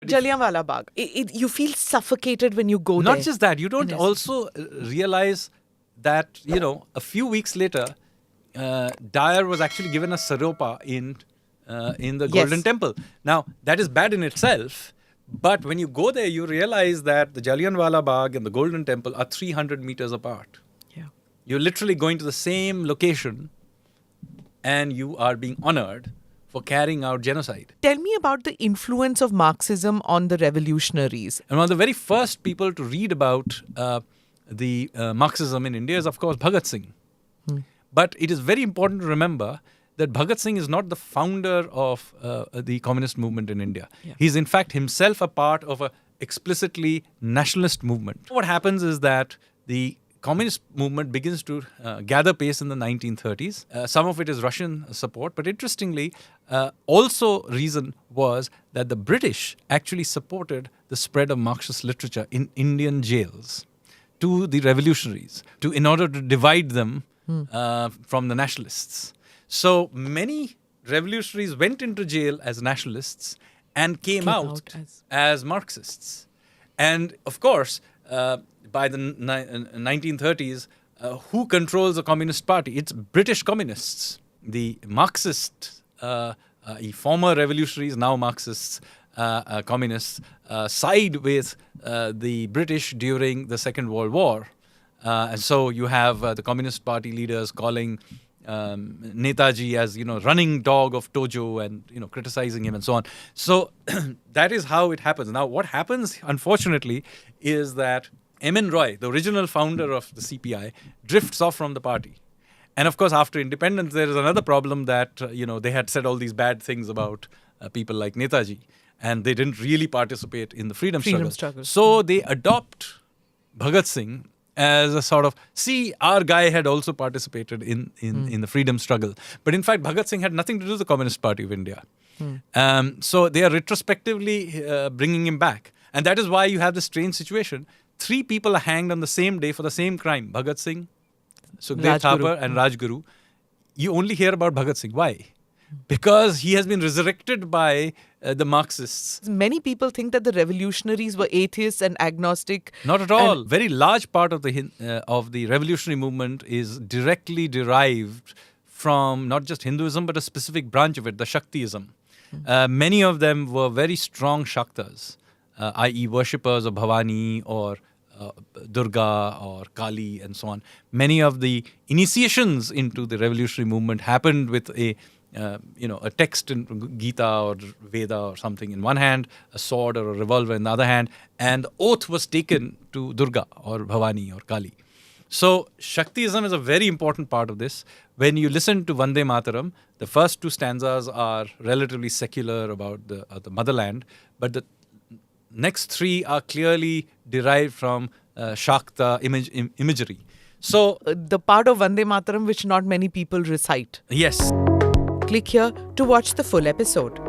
Jallianwala Bagh. You feel suffocated when you go there. Not just that, you don't also realize that, a few weeks later, Dyer was actually given a saropa in the Golden Temple. Now, that is bad in itself, but when you go there, you realize that the Jallianwala Bagh and the Golden Temple are 300 meters apart. Yeah. You're literally going to the same location and you are being honored for carrying out genocide. Tell me about the influence of Marxism on the revolutionaries. And one of the very first people to read about the Marxism in India is, of course, Bhagat Singh. But it is very important to remember that Bhagat Singh is not the founder of the communist movement in India. Yeah. He's in fact himself a part of an explicitly nationalist movement. What happens is that the communist movement begins to gather pace in the 1930s. Some of it is Russian support, but interestingly, also reason was that the British actually supported the spread of Marxist literature in Indian jails to the revolutionaries, in order to divide them from the nationalists. So many revolutionaries went into jail as nationalists and came out as Marxists. And of course, by the 1930s, who controls the Communist Party? It's British communists. The Marxists, former revolutionaries, now Marxists, communists, side with the British during the Second World War. And so you have the Communist Party leaders calling Netaji as, running dog of Tojo and, criticizing him and so on. So that is how it happens. Now, what happens, unfortunately, is that M.N. Roy, the original founder of the CPI, drifts off from the party. And of course, after independence, there is another problem that, they had said all these bad things about people like Netaji, and they didn't really participate in the freedom struggle. So they adopt Bhagat Singh as a sort of, see, our guy had also participated in the freedom struggle. But in fact, Bhagat Singh had nothing to do with the Communist Party of India. So they are retrospectively bringing him back. And that is why you have this strange situation. 3 people are hanged on the same day for the same crime. Bhagat Singh, Sukhdev Thapar and Rajguru. You only hear about Bhagat Singh. Why? Because he has been resurrected by the Marxists. Many people think that the revolutionaries were atheists and agnostic. Not at all. Very large part of the revolutionary movement is directly derived from not just Hinduism, but a specific branch of it, the Shaktiism. Many of them were very strong Shaktas, i.e. worshippers of Bhavani or Durga or Kali and so on. Many of the initiations into the revolutionary movement happened with a text in Gita or Veda or something in one hand, a sword or a revolver in the other hand, and the oath was taken to Durga or Bhavani or Kali. So Shaktiism is a very important part of this. When you listen to Vande Mataram, the first 2 stanzas are relatively secular about the motherland, but the next 3 are clearly derived from Shakta imagery. So the part of Vande Mataram which not many people recite. Yes. Click here to watch the full episode.